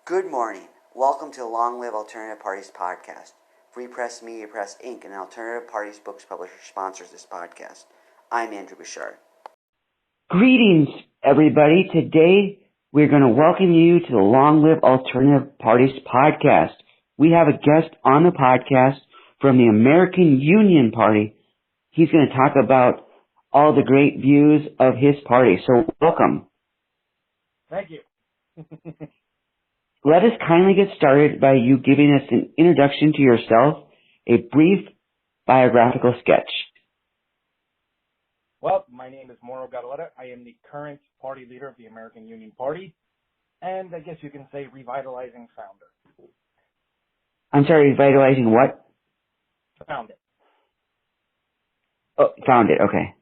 Good morning. Welcome to the Long Live Alternative Parties podcast. Free Press Media Press Inc., an alternative parties books publisher, sponsors this podcast. I'm Andrew Bouchard. Greetings, everybody. Today, we're going to welcome you to the Long Live Alternative Parties podcast. We have a guest on the podcast from the American Union Party. He's going to talk about all the great views of his party. So, welcome. Thank you. Let us kindly get started by you giving us an introduction to yourself, a brief biographical sketch. Well, my name is Mauro Gadaletta. I am the current party leader of the American Union Party, and I guess you can say revitalizing founder. I'm sorry, revitalizing what? Found it. Oh, found it, okay.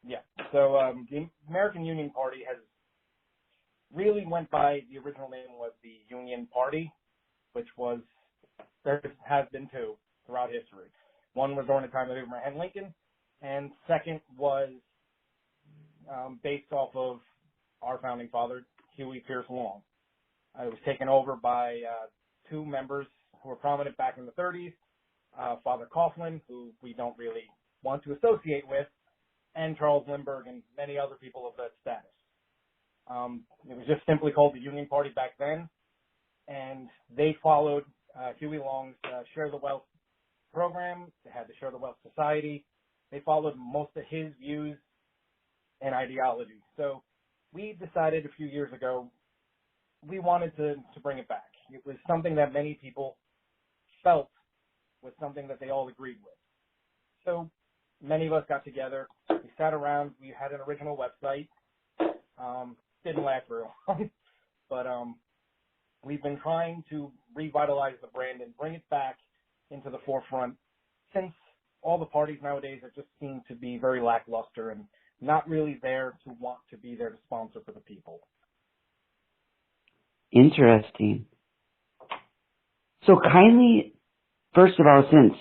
Yeah. So the American Union Party has really went by, the original name was the Union Party, which was, there has been two throughout history. One was during the time of Abraham Lincoln, and second was based off of our founding father, Huey Pierce Long. It was taken over by two members who were prominent back in the 30s, Father Coughlin, who we don't really want to associate with, and Charles Lindbergh and many other people of that status. It was just simply called the Union Party back then, and they followed Huey Long's Share the Wealth program. They had the Share the Wealth Society. They followed most of his views and ideology. So we decided a few years ago we wanted to bring it back. It was something that many people felt was something that they all agreed with. So many of us got together. We sat around. We had an original website. Didn't last very long, but we've been trying to revitalize the brand and bring it back into the forefront, since all the parties nowadays have just seemed to be very lackluster and not really there to want to be there to sponsor for the people. Interesting. So kindly, first of all, since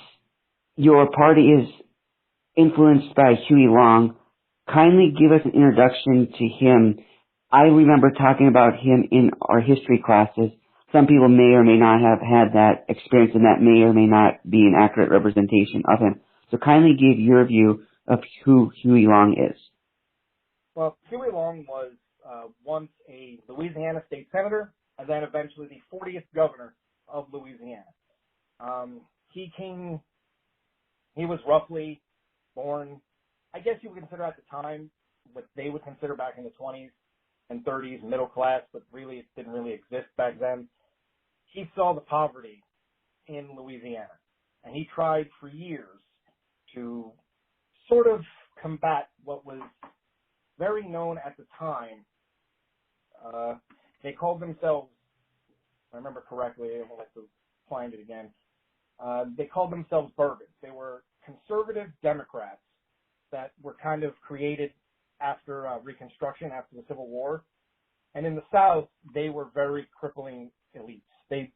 your party is influenced by Huey Long, kindly give us an introduction to him. I remember talking about him in our history classes. Some people may or may not have had that experience, and that may or may not be an accurate representation of him. So kindly give your view of who Huey Long is. Well, Huey Long was once a Louisiana state senator, and then eventually the 40th governor of Louisiana. He was roughly born, I guess you would consider at the time what they would consider back in the 20s and 30s, middle class, but really it didn't really exist back then. He saw the poverty in Louisiana, and he tried for years to sort of combat what was very known at the time. They called themselves, if I remember correctly, I will have to find it again. They called themselves Bourbons. They were conservative Democrats that were kind of created after Reconstruction, after the Civil War. And in the South, they were very crippling elites. They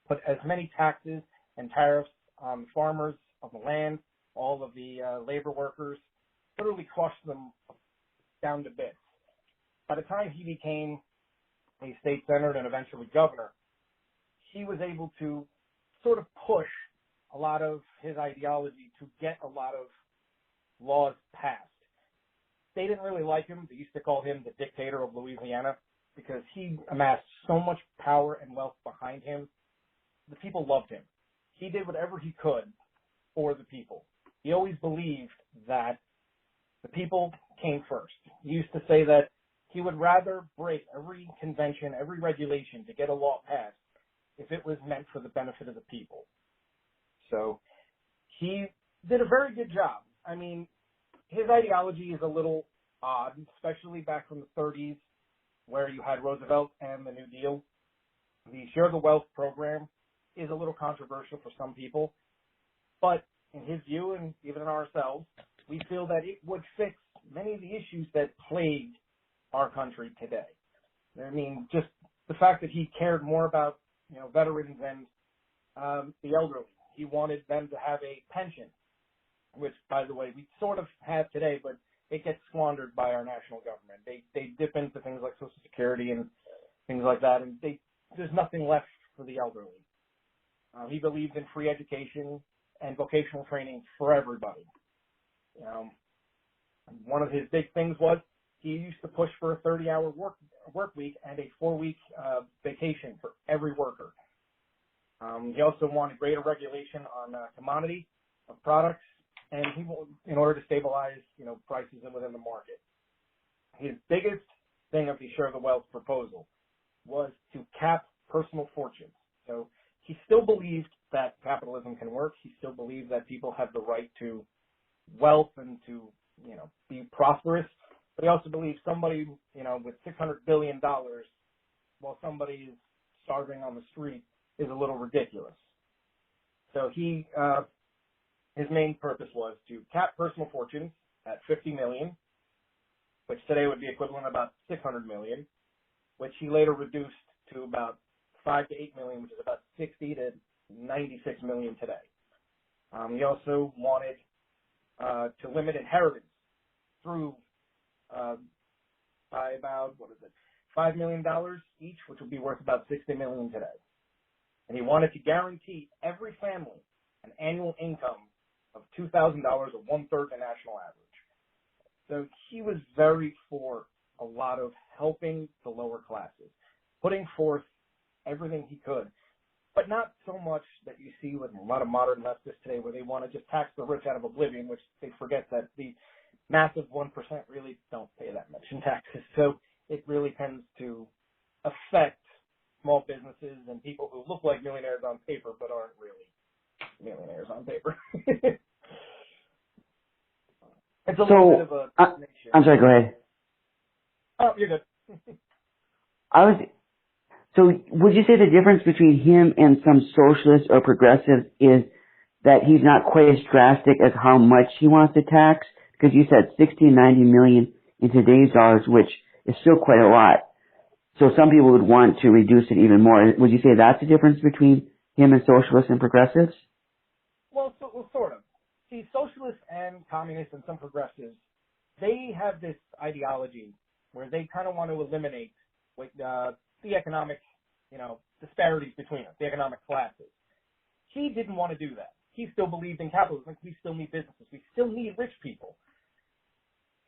put as many taxes and tariffs on the farmers of the land, all of the labor workers, literally crushed them down to bits. By the time he became a state senator and eventually governor, he was able to sort of push a lot of his ideology to get a lot of laws passed. They didn't really like him. They used to call him the dictator of Louisiana because he amassed so much power and wealth behind him. The people loved him. He did whatever he could for the people. He always believed that the people came first. He used to say that he would rather break every convention, every regulation to get a law passed if it was meant for the benefit of the people. So he did a very good job. I mean, his ideology is a little odd, especially back from the 30s, where you had Roosevelt and the New Deal. The Share the Wealth program is a little controversial for some people, but in his view, and even in ourselves, we feel that it would fix many of the issues that plague our country today. I mean, just the fact that he cared more about, veterans and the elderly. He wanted them to have a pension, which, by the way, we sort of have today, but it gets squandered by our national government. They dip into things like Social Security and things like that, and they there's nothing left for the elderly. He believed in free education and vocational training for everybody. One of his big things was he used to push for a 30-hour work week and a 4-week vacation for every worker. He also wanted greater regulation on commodity of products, and in order to stabilize, prices within the market. His biggest thing of the share of the wealth proposal was to cap personal fortunes. So he still believed that capitalism can work. He still believed that people have the right to wealth and to, be prosperous. But he also believed somebody, with $600 billion while somebody is starving on the street is a little ridiculous. So his main purpose was to cap personal fortunes at $50 million, which today would be equivalent to about $600 million, which he later reduced to about $5 to $8 million, which is about $60 to $96 million today. He also wanted to limit inheritance through by about $5 million each, which would be worth about $60 million today. And he wanted to guarantee every family an annual income of $2,000, or 1/3 the national average. So he was very for a lot of helping the lower classes, putting forth everything he could, but not so much that you see with a lot of modern leftists today where they want to just tax the rich out of oblivion, which they forget that the massive 1% really don't pay that much in taxes. So it really tends to affect small businesses and people who look like millionaires on paper but aren't really millionaires on paper. It's a little bit of a I'm sorry, go ahead. Oh, you're good. So would you say the difference between him and some socialists or progressives is that he's not quite as drastic as how much he wants to tax? Because you said 60 and 90 million in today's dollars, which is still quite a lot. So some people would want to reduce it even more. Would you say that's the difference between him and socialists and progressives? Well, sort of. See, socialists and communists and some progressives, they have this ideology where they kind of want to eliminate the economic, disparities between us, the economic classes. He didn't want to do that. He still believed in capitalism. We still need businesses. We still need rich people.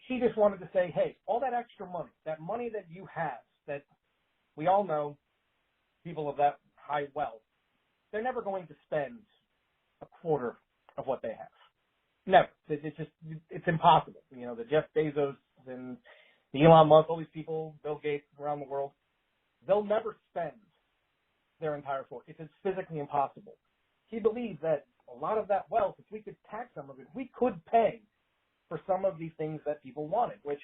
He just wanted to say, hey, all that extra money, that money that you have, that we all know people of that high wealth, they're never going to spend a quarter of what they have. Never. It's impossible. The Jeff Bezos and the Elon Musk, all these people, Bill Gates around the world, they'll never spend their entire fortune. It's physically impossible. He believes that a lot of that wealth, if we could tax some of it, we could pay for some of these things that people wanted, which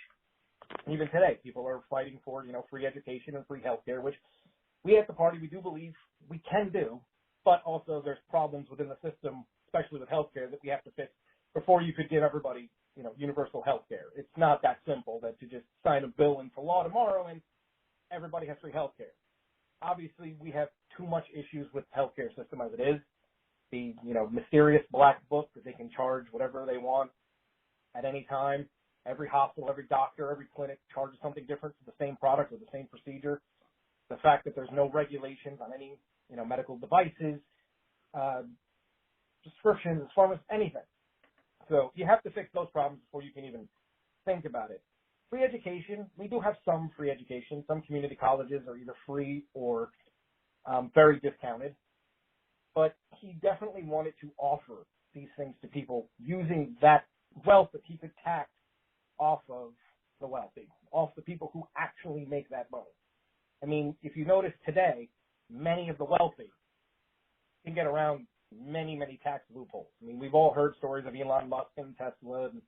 even today people are fighting for, free education and free healthcare, which we at the party, we do believe we can do, but also there's problems within the system, especially with healthcare, that we have to fix before you could give everybody, universal healthcare. It's not that simple that to just sign a bill into law tomorrow and everybody has free healthcare. Obviously, we have too much issues with the healthcare system as it is. The, mysterious black book that they can charge whatever they want at any time. Every hospital, every doctor, every clinic charges something different for the same product or the same procedure. The fact that there's no regulations on any, medical devices, prescriptions, pharmacies, anything. So you have to fix those problems before you can even think about it. Free education, we do have some free education. Some community colleges are either free or very discounted. But he definitely wanted to offer these things to people using that wealth that he could tax off of the wealthy, off the people who actually make that money. I mean, if you notice today, many of the wealthy can get around many, many tax loopholes. I mean, we've all heard stories of Elon Musk and Tesla, and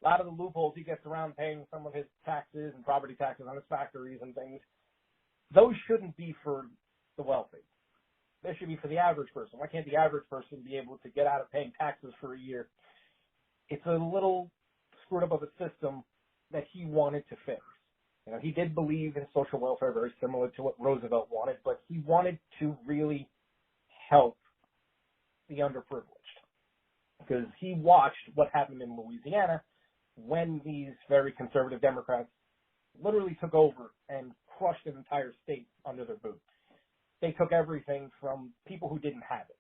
a lot of the loopholes he gets around paying some of his taxes and property taxes on his factories and things. Those shouldn't be for the wealthy. They should be for the average person. Why can't the average person be able to get out of paying taxes for a year? It's a little screwed up of a system that he wanted to fix. He did believe in social welfare, very similar to what Roosevelt wanted, but he wanted to really help the underprivileged, because he watched what happened in Louisiana when these very conservative Democrats literally took over and crushed an entire state under their boot. they took everything from people who didn't have it.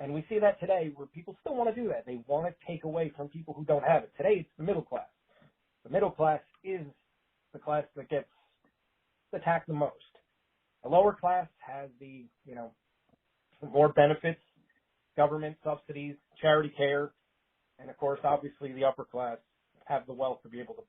And we see that today where people still want to do that. They want to take away from people who don't have it. Today it's the middle class. The middle class is the class that gets attacked the most. The lower class has the, more benefits, government subsidies, charity care, and of course, obviously the upper class have the wealth to be able to,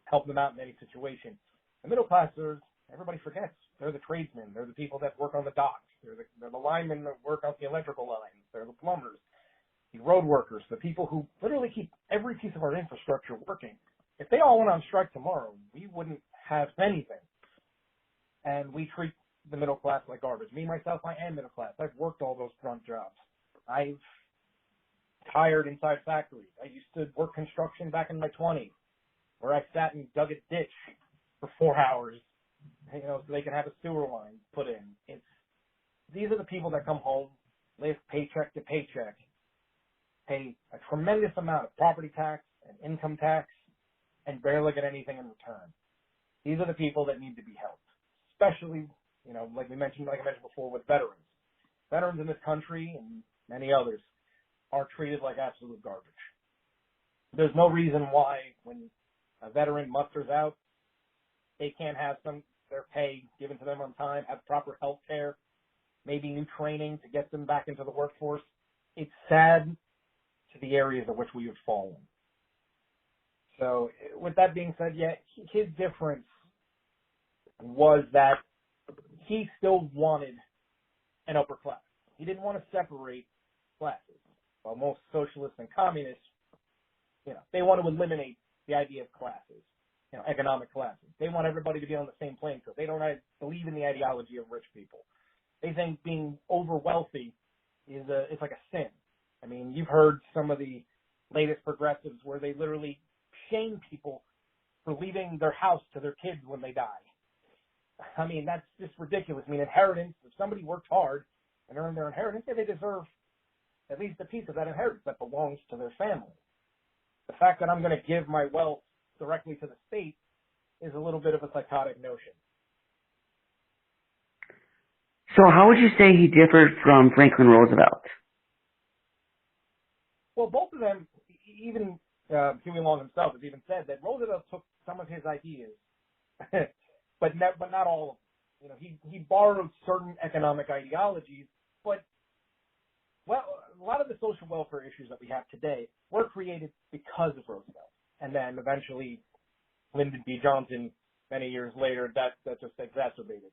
help them out in any situation. The middle classers, everybody forgets. They're the tradesmen. They're the people that work on the docks. They're the linemen that work on the electrical lines. They're the plumbers, the road workers, the people who literally keep every piece of our infrastructure working. If they all went on strike tomorrow, we wouldn't have anything. And we treat the middle class like garbage. Me, myself, I am middle class. I've worked all those front jobs. I've tired inside factories. I used to work construction back in my 20s, where I sat and dug a ditch for 4 hours, so they can have a sewer line put in. These are the people that come home, live paycheck to paycheck, pay a tremendous amount of property tax and income tax, and barely get anything in return. These are the people that need to be helped, especially, like I mentioned before, with veterans. Veterans in this country and many others are treated like absolute garbage. There's no reason why when a veteran musters out, they can't have their pay given to them on time, have proper health care, maybe new training to get them back into the workforce. It's sad to the areas in which we have fallen. So with that being said, his difference was that he still wanted an upper class. He didn't want to separate classes. While most socialists and communists, they want to eliminate the idea of classes, economic classes. They want everybody to be on the same playing field. They don't believe in the ideology of rich people. They think being over wealthy it's like a sin. I mean, you've heard some of the latest progressives where they literally shame people for leaving their house to their kids when they die. I mean, that's just ridiculous. I mean, inheritance, if somebody worked hard and earned their inheritance, they deserve at least a piece of that inheritance that belongs to their family. The fact that I'm going to give my wealth directly to the state is a little bit of a psychotic notion. So how would you say he differed from Franklin Roosevelt? Well, both of them, even Huey Long himself has even said that Roosevelt took some of his ideas, but not all of them. He borrowed certain economic ideologies, but a lot of the social welfare issues that we have today were created because of Roosevelt. And then eventually Lyndon B. Johnson, many years later, that just exacerbated.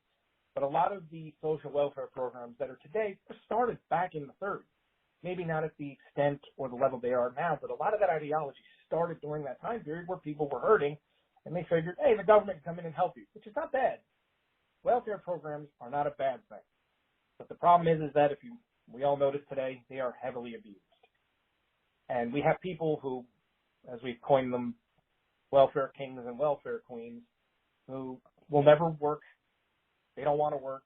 But a lot of the social welfare programs that are today were started back in the 30s. Maybe not at the extent or the level they are now, but a lot of that ideology started during that time period where people were hurting, and they figured, hey, the government can come in and help you, which is not bad. Welfare programs are not a bad thing. But the problem is that we all notice today, they are heavily abused. And we have people who, as we've coined them, welfare kings and welfare queens, who will never work. They don't want to work.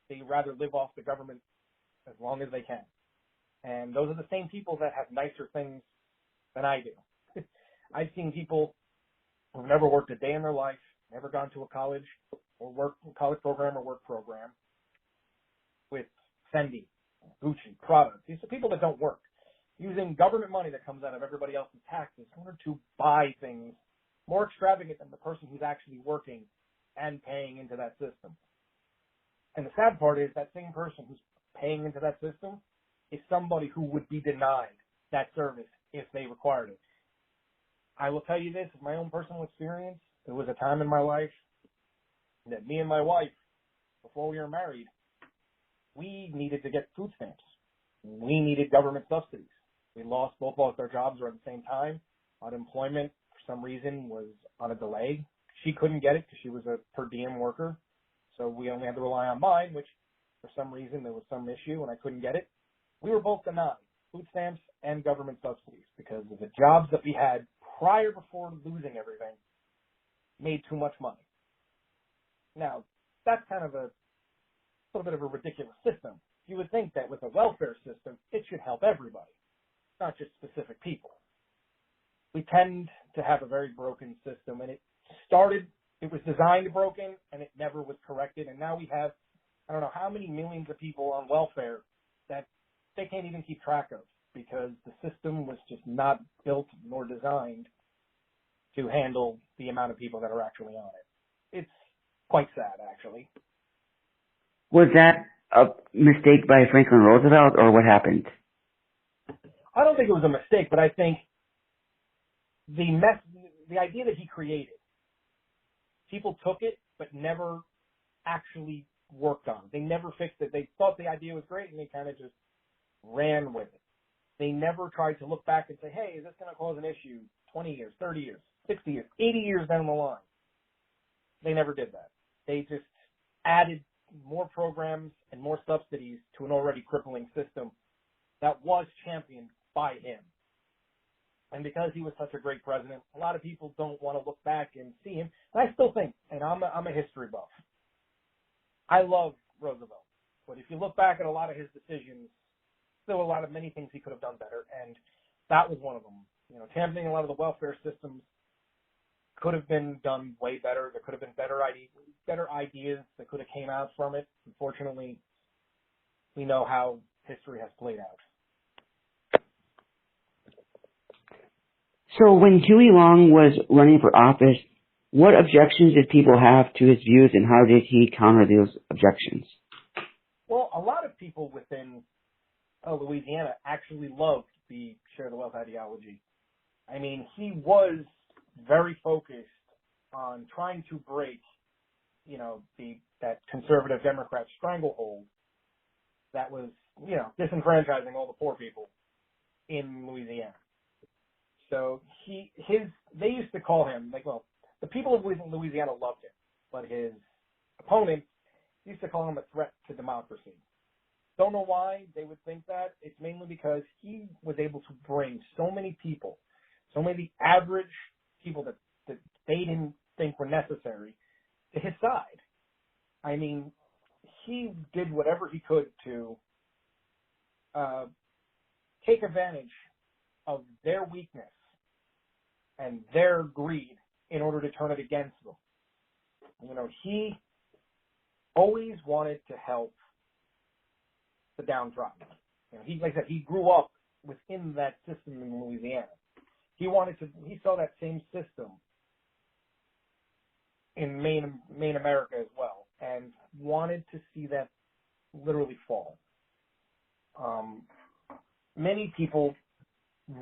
They rather live off the government as long as they can. And those are the same people that have nicer things than I do. I've seen people who've never worked a day in their life, never gone to a college program or work program with Fendi, Gucci, Prada. These are people that don't work, using government money that comes out of everybody else's taxes in order to buy things more extravagant than the person who's actually working and paying into that system. And the sad part is that same person who's paying into that system is somebody who would be denied that service if they required it. I will tell you this, with my own personal experience, there was a time in my life that me and my wife, before we were married, we needed to get food stamps. We needed government subsidies. We both lost our jobs around the same time. Unemployment, for some reason, was on a delay. She couldn't get it because she was a per diem worker. So we only had to rely on mine, which for some reason there was some issue and I couldn't get it. We were both denied food stamps and government subsidies because of the jobs that we had before losing everything made too much money. Now, that's kind of a little bit of a ridiculous system. You would think that with a welfare system, it should help everybody, not just specific people. We tend to have a very broken system, and it was designed broken, and it never was corrected, and now we have I don't know how many millions of people on welfare that they can't even keep track of because the system was just not built nor designed to handle the amount of people that are actually on it. It's quite sad, actually. Was that a mistake by Franklin Roosevelt, or what happened? I don't think it was a mistake, but I think the idea that he created, people took it but never actually worked on it. They never fixed it. They thought the idea was great and they kind of just ran with it. They never tried to look back and say, hey, is this going to cause an issue 20 years, 30 years, 60 years, 80 years down the line? They never did that. They just added more programs and more subsidies to an already crippling system that was championed by him. And because he was such a great president, a lot of people don't want to look back and see him. And I still think, and I'm a history buff, I love Roosevelt. But if you look back at a lot of his decisions, there were many things he could have done better, and that was one of them. You know, championing a lot of the welfare systems could have been done way better. There could have been better ideas that could have came out from it. Unfortunately, we know how history has played out. So when Huey Long was running for office, what objections did people have to his views, and how did he counter those objections? Well, a lot of people within Louisiana actually loved the share the wealth ideology. I mean, he was very focused on trying to break, that conservative Democrat stranglehold that was, disenfranchising all the poor people in Louisiana. So they used to call him, the people of Louisiana loved him, but his opponents used to call him a threat to democracy. Don't know why they would think that. It's mainly because he was able to bring so many people, so many average people that they didn't think were necessary to his side. I mean, he did whatever he could to take advantage of their weakness and their greed in order to turn it against them. He always wanted to help the downtrodden. Like I said, he grew up within that system in Louisiana. He saw that same system in Maine America as well, and wanted to see that literally fall. Many people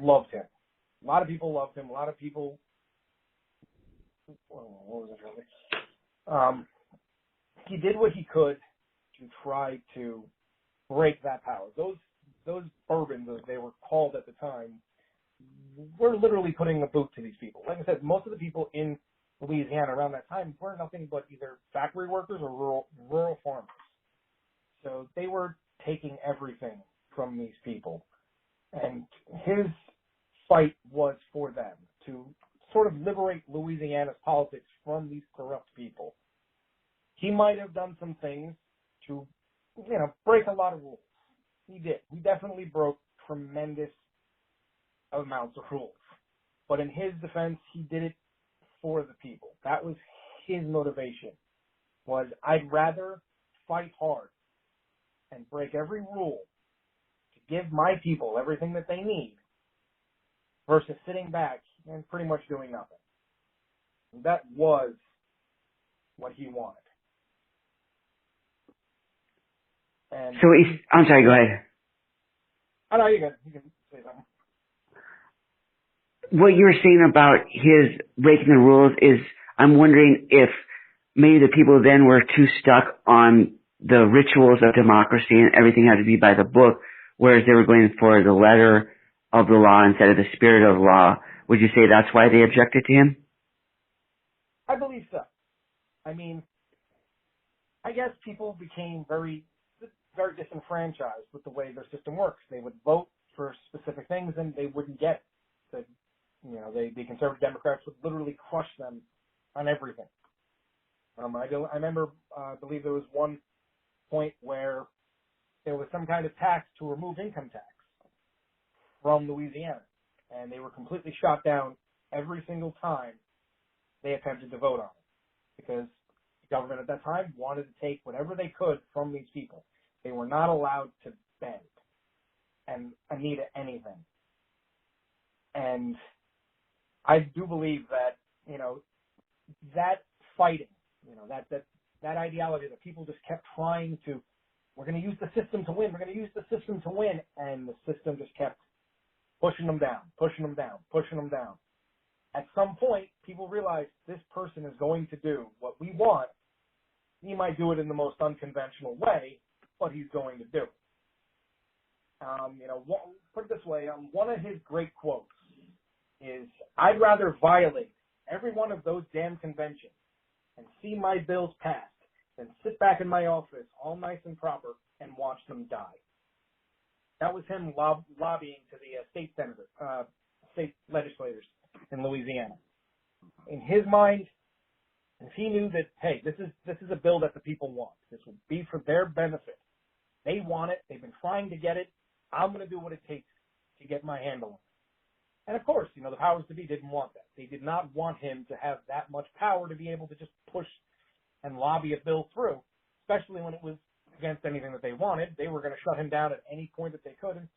loved him. A lot of people loved him. A lot of people, what was it really? He did what he could to try to break that power. Those bourbons, as they were called at the time, were literally putting a boot to these people. Like I said, most of the people in Louisiana around that time were nothing but either factory workers or rural farmers. So they were taking everything from these people. And his fight was for them, to sort of liberate Louisiana's politics from these corrupt people. He might have done some things to, break a lot of rules. He did. He definitely broke tremendous amounts of rules. But in his defense, he did it for the people. That was his motivation, was I'd rather fight hard and break every rule to give my people everything that they need versus sitting back and pretty much doing nothing. That was what he wanted. And So I'm sorry, go ahead. I know you can say something. What you were saying about his breaking the rules is, I'm wondering if maybe the people then were too stuck on the rituals of democracy and everything had to be by the book, whereas they were going for the letter of the law instead of the spirit of the law. Would you say that's why they objected to him? I believe so. I mean, I guess people became very disenfranchised with the way their system works. They would vote for specific things and they wouldn't get it. The conservative Democrats would literally crush them on everything. I remember, I believe there was one point where there was some kind of tax to remove income tax from Louisiana, and they were completely shot down every single time they attempted to vote on it, because government at that time wanted to take whatever they could from these people. They were not allowed to bend and knee to anything. And I do believe that, that fighting, that ideology that people just kept trying to, we're going to use the system to win, we're going to use the system to win, and the system just kept pushing them down, pushing them down, pushing them down. At some point, people realized this person is going to do what we want. He might do it in the most unconventional way, but he's going to do it. Put it this way, one of his great quotes is, "I'd rather violate every one of those damn conventions and see my bills passed than sit back in my office all nice and proper and watch them die." That was him lobbying to the state legislators in Louisiana. In his mind, if he knew that, hey, this is a bill that the people want, this will be for their benefit. They want it. They've been trying to get it. I'm going to do what it takes to get my handle on it. And of course, the powers to be didn't want that. They did not want him to have that much power to be able to just push and lobby a bill through, especially when it was against anything that they wanted. They were going to shut him down at any point that they could. And,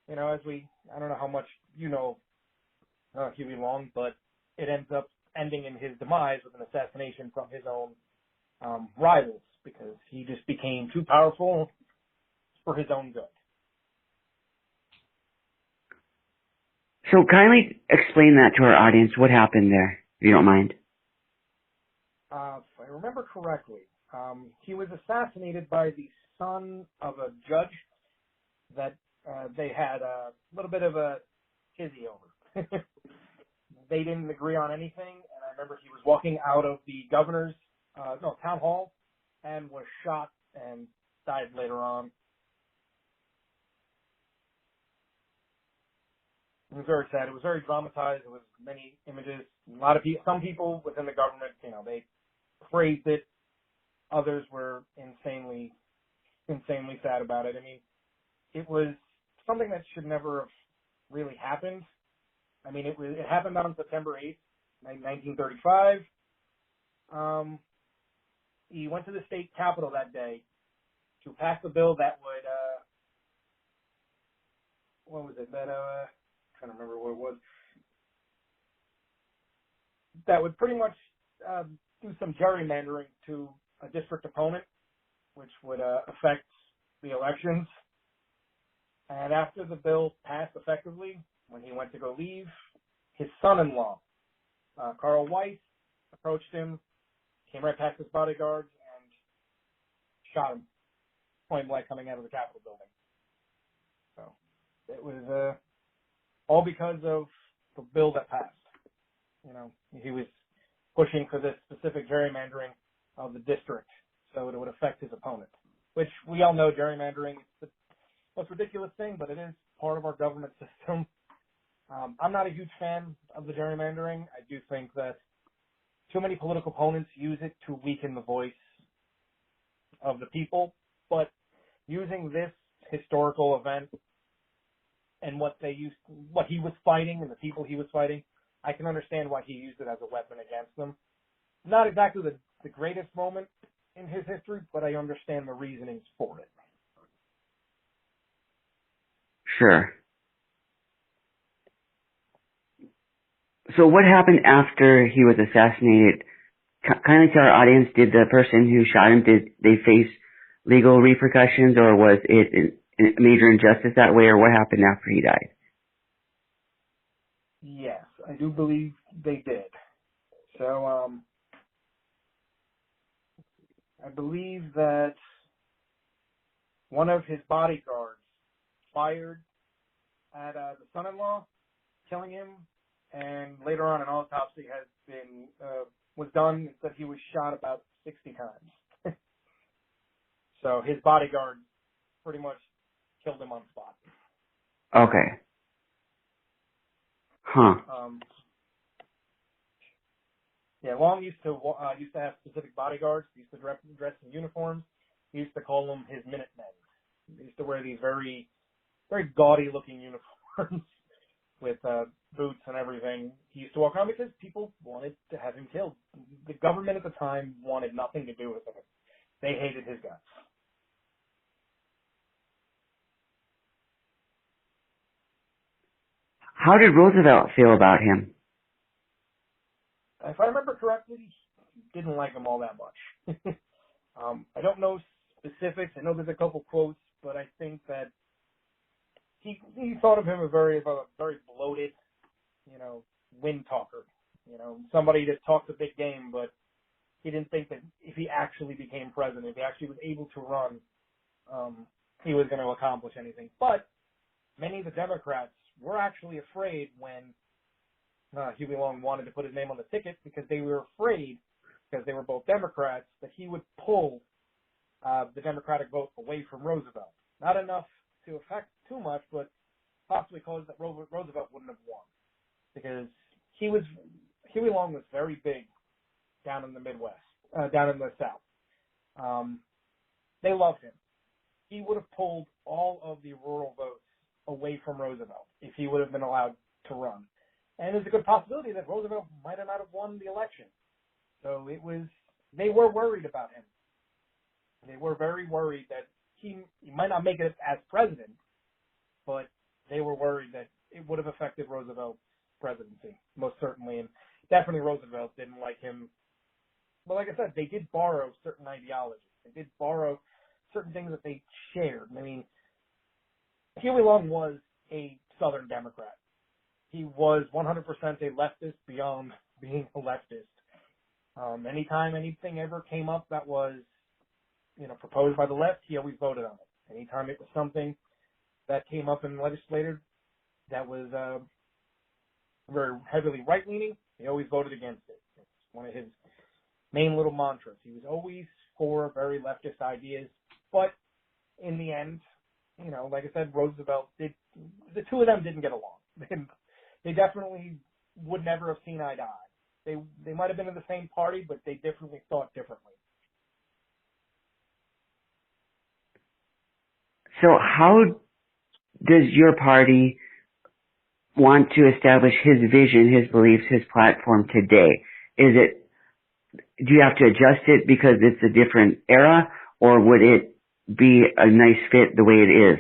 I don't know how much Huey Long, but it ends up ending in his demise with an assassination from his own rivals, because he just became too powerful for his own good. So kindly explain that to our audience. What happened there, if you don't mind? If I remember correctly, he was assassinated by the son of a judge that they had a little bit of a tizzy over. They didn't agree on anything, and I remember he was walking out of the governor's town hall and was shot and died later on. It was very sad. It was very dramatized. There was many images. Some people within the government, they praised it. Others were insanely sad about it. I mean, it was something that should never have really happened. I mean, it happened on September 8th, 1935. He went to the state capitol that day to pass a bill that would, what was it? That, I don't remember what it was. That would pretty much do some gerrymandering to a district opponent, which would affect the elections. And after the bill passed effectively, when he went to go leave, his son-in-law, Carl Weiss, approached him, came right past his bodyguards, and shot him point blank coming out of the Capitol building. So it was all because of the bill that passed. He was pushing for this specific gerrymandering of the district so it would affect his opponent, which we all know gerrymandering is the most ridiculous thing, but it is part of our government system. I'm not a huge fan of the gerrymandering. I do think that too many political opponents use it to weaken the voice of the people, but using this historical event and what he was fighting and the people he was fighting, I can understand why he used it as a weapon against them. Not exactly the greatest moment in his history, but I understand the reasonings for it. Sure. So what happened after he was assassinated? Kindly tell our audience, did the person who shot him, did they face legal repercussions, or was it a major injustice that way, or what happened after he died? Yes, I do believe they did. So, I believe that one of his bodyguards fired at the son-in-law, killing him, and later on an autopsy was done that he was shot about 60 times. So his bodyguard pretty much killed him on spot. Okay. Huh. Long used to have specific bodyguards. He used to dress in uniforms. He used to call them his Minutemen. He used to wear these very, very gaudy looking uniforms with boots and everything. He used to walk around because people wanted to have him killed. The government at the time wanted nothing to do with him. They hated his guts. How did Roosevelt feel about him? If I remember correctly, he didn't like him all that much. I don't know specifics. I know there's a couple quotes, but I think that he thought of him as a very bloated, wind talker. Somebody that talks a big game, but he didn't think that if he actually became president, if he actually was able to run, he was going to accomplish anything. But many of the Democrats were actually afraid when Huey Long wanted to put his name on the ticket, because they were afraid, because they were both Democrats, that he would pull the Democratic vote away from Roosevelt. Not enough to affect too much, but possibly cause that Roosevelt wouldn't have won, because Huey Long was very big down in the Midwest, down in the South. They loved him. He would have pulled all of the rural votes away from Roosevelt if he would have been allowed to run. And there's a good possibility that Roosevelt might have not have won the election. So they were worried about him. They were very worried that he might not make it as president, but they were worried that it would have affected Roosevelt's presidency, most certainly. And definitely Roosevelt didn't like him. But like I said, they did borrow certain ideologies. They did borrow certain things that they shared. I mean, Huey Long was a Southern Democrat. He was 100% a leftist beyond being a leftist. Anytime anything ever came up that was, proposed by the left, he always voted on it. Anytime it was something that came up in the legislature that was very heavily right-leaning, he always voted against it. It's one of his main little mantras. He was always for very leftist ideas, but in the end, like I said, Roosevelt the two of them didn't get along. They definitely would never have seen eye to eye. They might have been in the same party, but they definitely thought differently. So how does your party want to establish his vision, his beliefs, his platform today? Do you have to adjust it because it's a different era, or would it be a nice fit the way it is?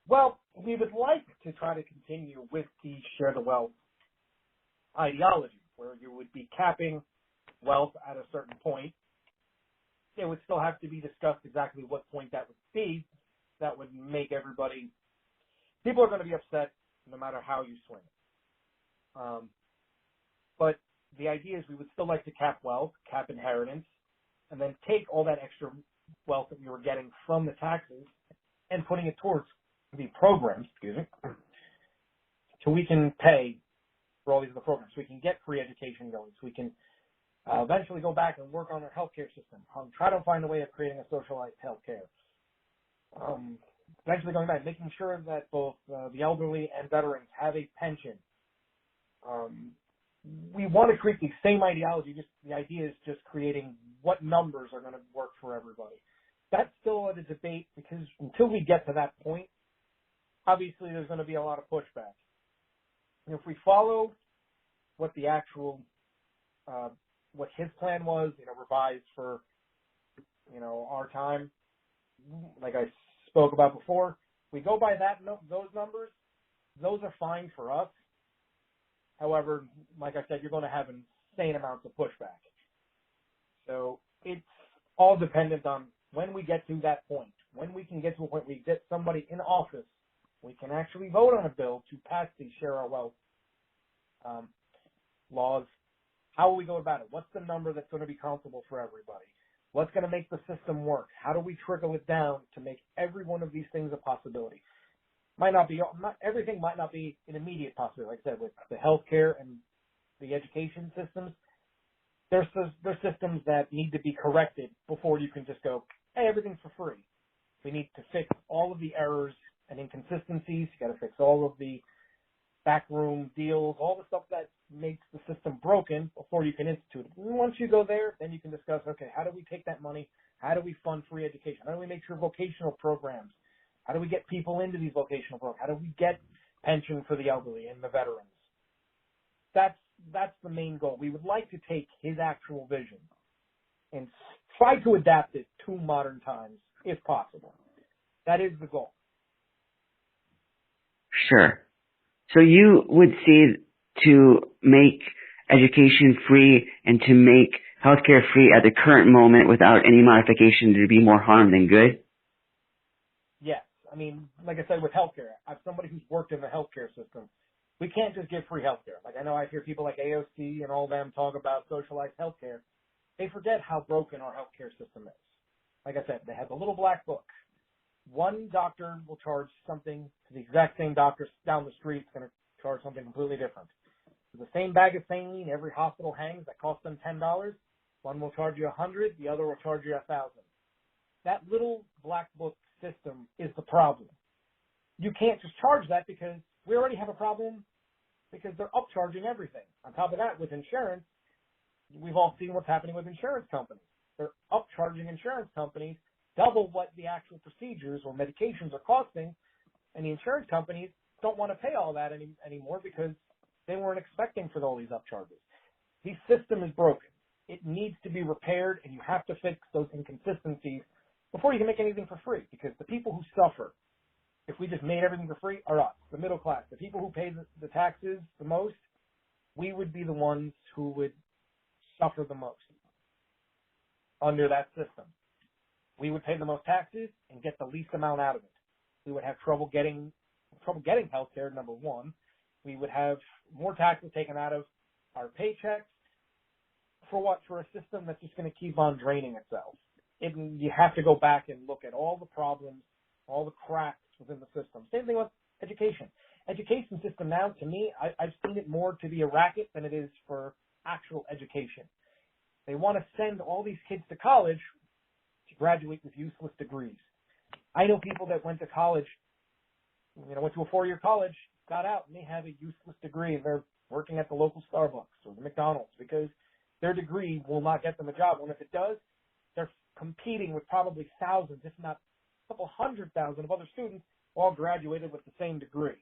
Well, we would like to try to continue with the share the wealth ideology, where you would be capping wealth at a certain point. It would still have to be discussed exactly what point that would be. That would make people are going to be upset no matter how you swing it. But the idea is we would still like to cap wealth, cap inheritance, and then take all that extra wealth that we were getting from the taxes and putting it towards the programs, so we can pay for all these other programs, so we can get free education going, so we can eventually go back and work on our healthcare system, try to find a way of creating a socialized healthcare. Eventually going back, making sure that both the elderly and veterans have a pension. We want to create the same ideology, just the idea is just creating what numbers are going to work for everybody. That's still a debate, because until we get to that point, obviously there's going to be a lot of pushback. And if we follow what the actual, what his plan was, revised for, our time, like I spoke about before, we go by those numbers, those are fine for us. However, like I said, you're going to have insane amounts of pushback. So it's all dependent on when we get to that point, when we can get to a point where we get somebody in office, we can actually vote on a bill to pass the share our wealth laws. How will we go about it? What's the number that's going to be comfortable for everybody? What's going to make the system work? How do we trickle it down to make every one of these things a possibility? Everything might not be an immediate possibility. Like I said, with the healthcare and the education systems, there's systems that need to be corrected before you can just go, hey, everything's for free. We need to fix all of the errors and inconsistencies. You got to fix all of the backroom deals, all the stuff that makes the system broken before you can institute it. And once you go there, then you can discuss, okay, how do we take that money? How do we fund free education? How do we make sure vocational programs? How do we get people into these vocational programs? How do we get pension for the elderly and the veterans. That's the main goal. We would like to take his actual vision and try to adapt it to modern times if possible. That is the goal. Sure. So you would see to make education free and to make healthcare free at the current moment without any modification to be more harm than good? Yes. I mean, like I said, with healthcare, I'm somebody who's worked in the healthcare system. We can't just give free healthcare. Like, I know I hear people like AOC and all them talk about socialized healthcare. They forget how broken our healthcare system is. Like I said, they have the little black book. One doctor will charge something to the exact same doctor down the street is going to charge something completely different. The same bag of saline every hospital hangs that costs them $10. One will charge you $100, the other will charge you $1,000. That little black book system is the problem. You can't just charge that because we already have a problem because they're upcharging everything. On top of that, with insurance, we've all seen what's happening with insurance companies. They're upcharging insurance companies double what the actual procedures or medications are costing, and the insurance companies don't want to pay all that anymore because they weren't expecting for all these upcharges. The system is broken. It needs to be repaired, and you have to fix those inconsistencies before you can make anything for free, because the people who suffer, if we just made everything for free, are us, the middle class. The people who pay the taxes the most, we would be the ones who would suffer the most under that system. We would pay the most taxes and get the least amount out of it. We would have trouble getting health care, number one. We would have more taxes taken out of our paychecks. For what? For a system that's just going to keep on draining itself. You have to go back and look at all the problems, all the cracks within the system. Same thing with education. Education system now, to me, I've seen it more to be a racket than it is for actual education. They want to send all these kids to college to graduate with useless degrees. I know people that went to college, went to a 4-year college, got out, and they have a useless degree, and they're working at the local Starbucks or the McDonald's because their degree will not get them a job. And if it does, they're competing with probably thousands, if not a couple 100,000 of other students all graduated with the same degree.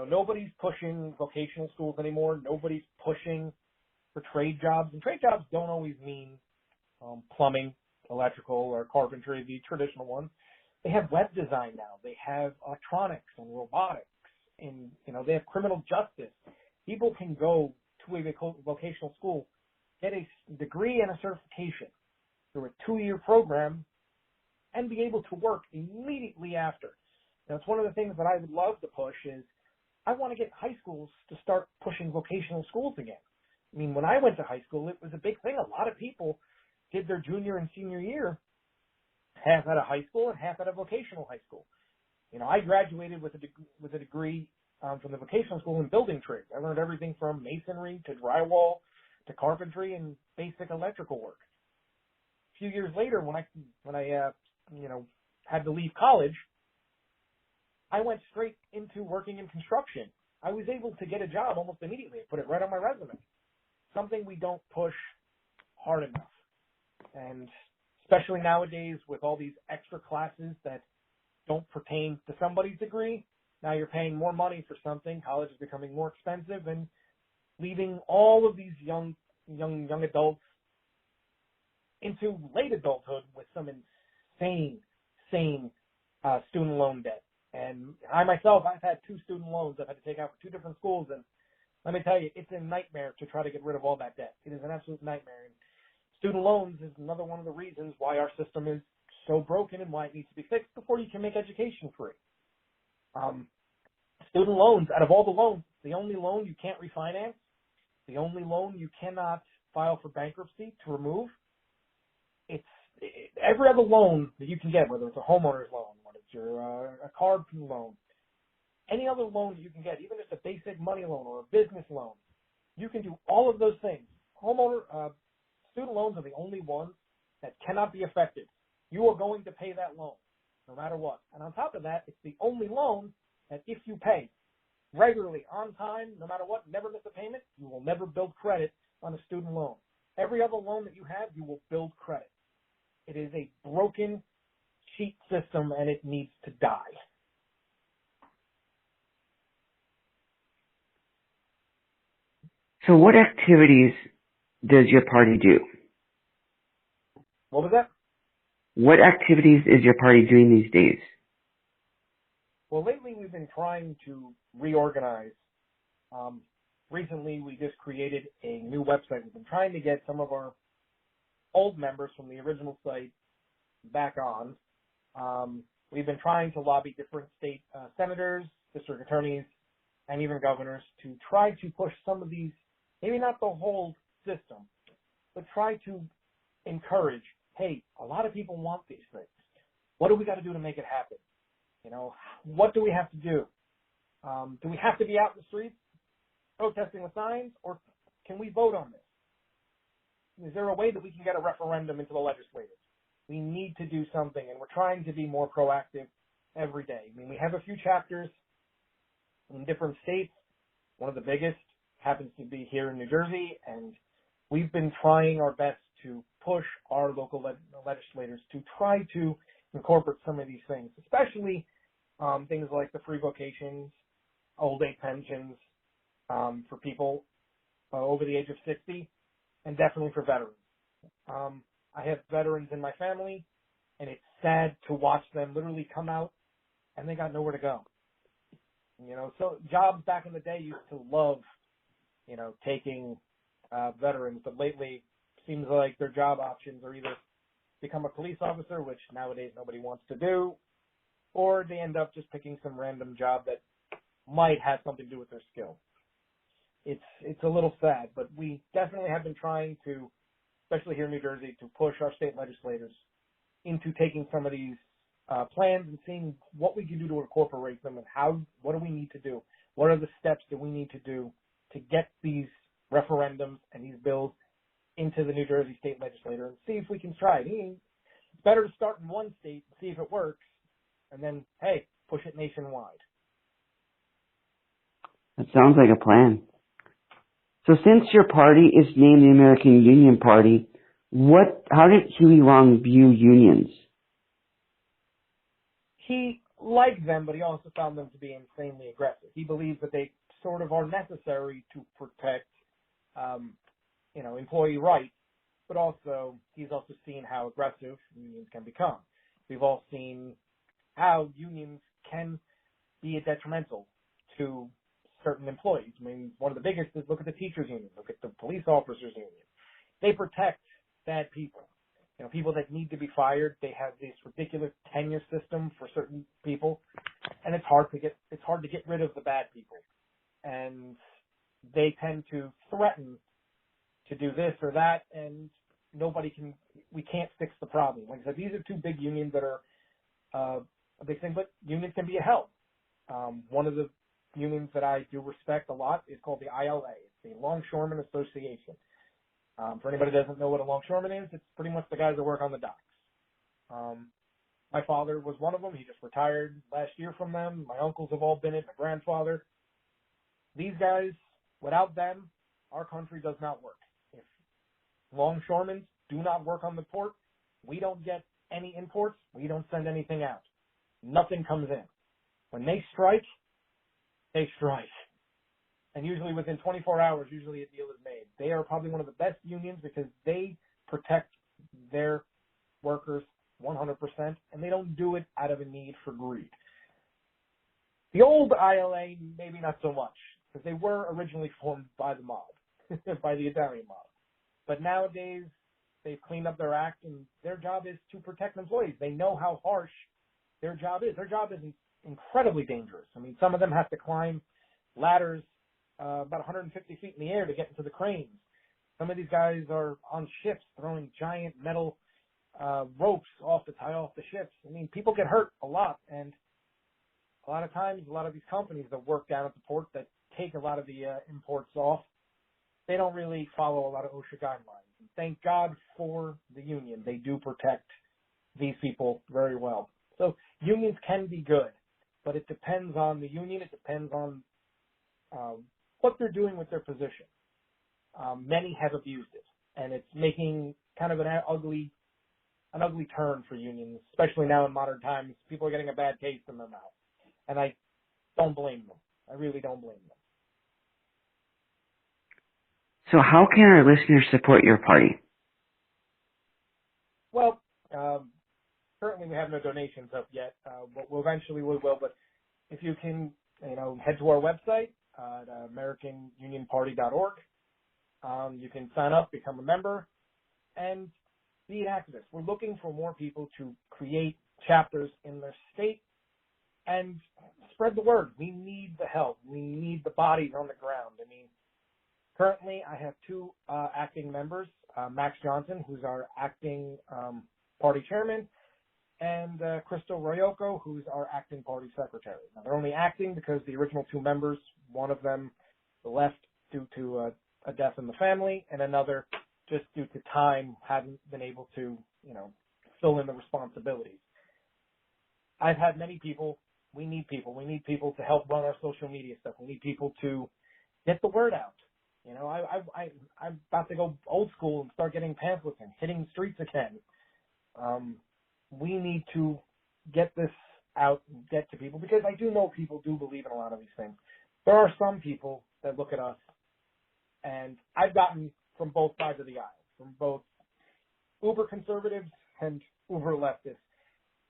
Nobody's pushing vocational schools anymore. Nobody's pushing for trade jobs. And trade jobs don't always mean plumbing, electrical, or carpentry, the traditional ones. They have web design now. They have electronics and robotics. And, they have criminal justice. People can go to a vocational school, get a degree and a certification through a 2-year program, and be able to work immediately after. Now, it's one of the things that I would love to push is I want to get high schools to start pushing vocational schools again. I mean, when I went to high school, it was a big thing. A lot of people did their junior and senior year half at a high school and half at a vocational high school. I graduated with a degree from the vocational school in building trades. I learned everything from masonry to drywall to carpentry and basic electrical work. A few years later, when I had to leave college, I went straight into working in construction. I was able to get a job almost immediately. I put it right on my resume. Something we don't push hard enough. And especially nowadays with all these extra classes that don't pertain to somebody's degree, now you're paying more money for something. College is becoming more expensive and leaving all of these young adults into late adulthood with some insane student loan debt. And I myself, I've had 2 student loans I've had to take out for 2 different schools, and let me tell you, it's a nightmare to try to get rid of all that debt. It is an absolute nightmare. And student loans is another one of the reasons why our system is so broken and why it needs to be fixed before you can make education free. Student loans, out of all the loans, the only loan you can't refinance, the only loan you cannot file for bankruptcy to remove, every other loan that you can get, whether it's a homeowner's loan, whether it's a car loan, any other loan that you can get, even just a basic money loan or a business loan, you can do all of those things. Student loans are the only ones that cannot be affected. You are going to pay that loan no matter what. And on top of that, it's the only loan that if you pay regularly, on time, no matter what, never miss a payment, you will never build credit on a student loan. Every other loan that you have, you will build credit. It is a broken, cheap system, and it needs to die. So what activities does your party do? What was that? What activities is your party doing these days? Well, lately we've been trying to reorganize. Recently we just created a new website. We've been trying to get some of our old members from the original site back on. We've been trying to lobby different state senators, district attorneys, and even governors to try to push some of these, maybe not the whole system, but try to encourage, hey, a lot of people want these things. What do we got to do to make it happen? You know, what do we have to do? Do we have to be out in the streets protesting with signs, or can we vote on this? Is there a way that we can get a referendum into the legislators? We need to do something, and we're trying to be more proactive every day. I mean, we have a few chapters in different states. One of the biggest happens to be here in New Jersey, and we've been trying our best to push our local legislators to try to incorporate some of these things, especially things like the free vocations, old age pensions for people over the age of 60, and definitely for veterans. I have veterans in my family, and it's sad to watch them literally come out and they got nowhere to go. You know, so jobs back in the day used to love, you know, taking veterans, but lately it seems like their job options are either become a police officer, which nowadays nobody wants to do, or they end up just picking some random job that might have something to do with their skill. It's a little sad, but we definitely have been trying to, especially here in New Jersey, to push our state legislators into taking some of these plans and seeing what we can do to incorporate them and what do we need to do? What are the steps that we need to do to get these referendums and these bills into the New Jersey state legislature and see if we can try it. It's better to start in one state and see if it works and then, hey, push it nationwide. That sounds like a plan. So since your party is named the American Union Party, how did Huey Long view unions? He liked them, but he also found them to be insanely aggressive. He believes that they sort of are necessary to protect, employee rights, but also he's also seen how aggressive unions can become. We've all seen how unions can be detrimental to certain employees. I mean, one of the biggest is look at the teachers union, look at the police officers union. They protect bad people. You know, people that need to be fired, they have this ridiculous tenure system for certain people, and it's hard to get rid of the bad people. And they tend to threaten to do this or that, and we can't fix the problem. Like I said, these are two big unions that are a big thing, but unions can be a help. One of the unions that I do respect a lot is called the ILA. It's the Longshoremen Association. For anybody that doesn't know what a longshoreman is, it's pretty much the guys that work on the docks. My father was one of them. He just retired last year from them. My uncles have all been it, my grandfather. These guys, without them, our country does not work. If longshoremen do not work on the port, we don't get any imports. We don't send anything out. Nothing comes in. When they strike, they strike. And usually within 24 hours, usually a deal is made. They are probably one of the best unions because they protect their workers 100%, and they don't do it out of a need for greed. The old ILA, maybe not so much, because they were originally formed by the mob, by the Italian mob. But nowadays, they've cleaned up their act, and their job is to protect employees. They know how harsh their job is. Their job is incredibly dangerous. I mean, some of them have to climb ladders about 150 feet in the air to get into the cranes. Some of these guys are on ships throwing giant metal ropes off to tie off the ships. I mean, people get hurt a lot, and a lot of times, a lot of these companies that work down at the port that take a lot of the imports off, they don't really follow a lot of OSHA guidelines. And thank God for the union. They do protect these people very well. So unions can be good, but it depends on the union. It depends on what they're doing with their position. Many have abused it, and it's making kind of an ugly turn for unions, especially now in modern times. People are getting a bad taste in their mouth, and I don't blame them. I really don't blame them. So how can our listeners support your party? Well, currently we have no donations up yet. We'll eventually we will, but if you can, head to our website at AmericanUnionParty.org. You can sign up, become a member, and be an activist. We're looking for more people to create chapters in their state and spread the word. We need the help. We need the bodies on the ground. I mean, currently I have two acting members, Max Johnson, who's our acting party chairman, and Crystal Royoko, who's our acting party secretary. Now, they're only acting because the original two members, one of them left due to a death in the family, and another just due to time hadn't been able to, fill in the responsibilities. I've had many people. We need people. We need people to help run our social media stuff. We need people to get the word out. I'm about to go old school and start getting pamphlets and hitting streets again. We need to get this out and get to people, because I do know people do believe in a lot of these things. There are some people that look at us, and I've gotten from both sides of the aisle, from both uber conservatives and uber leftists.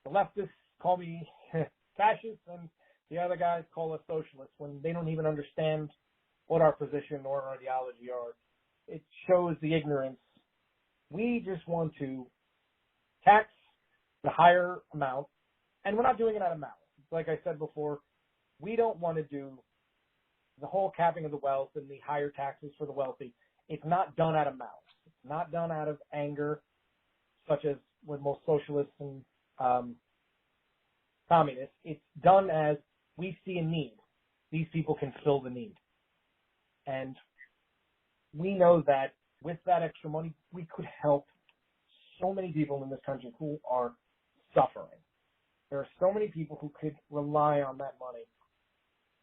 The leftists call me fascist, and the other guys call us socialists when they don't even understand what our position or our ideology are. It shows the ignorance. We just want to tax the higher amount, and we're not doing it out of malice. Like I said before, we don't want to do the whole capping of the wealth and the higher taxes for the wealthy. It's not done out of malice. It's not done out of anger, such as with most socialists and communists. It's done as we see a need. These people can fill the need. And we know that with that extra money, we could help so many people in this country who are suffering. There are so many people who could rely on that money.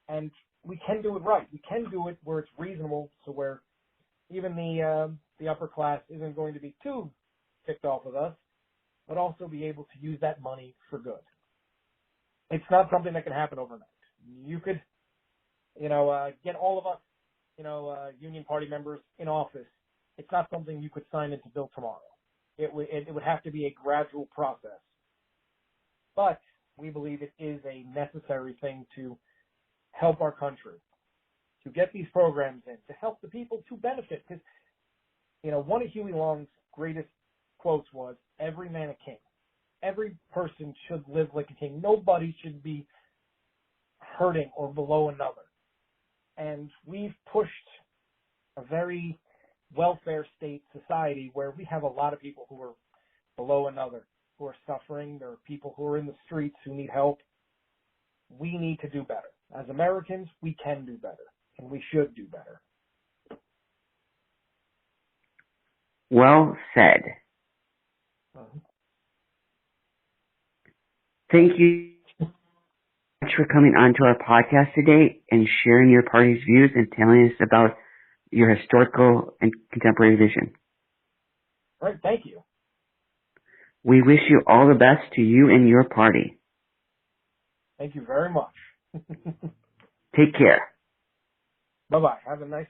And we can do it right. We can do it where it's reasonable, so where even the upper class isn't going to be too ticked off with us, but also be able to use that money for good. It's not something that can happen overnight. You could, get all of us, Union Party members in office. It's not something you could sign into bill tomorrow. It would have to be a gradual process. But we believe it is a necessary thing to help our country, to get these programs in, to help the people to benefit. Because, one of Huey Long's greatest quotes was, "Every man a king." Every person should live like a king. Nobody should be hurting or below another. And we've pushed a very welfare state society where we have a lot of people who are below another, who are suffering. There are people who are in the streets who need help. We need to do better. As Americans, we can do better, and we should do better. Well said. Thank you so much for coming on to our podcast today and sharing your party's views and telling us about your historical and contemporary vision. All right, thank you. We wish you all the best to you and your party. Thank you very much. Take care. Bye-bye. Have a nice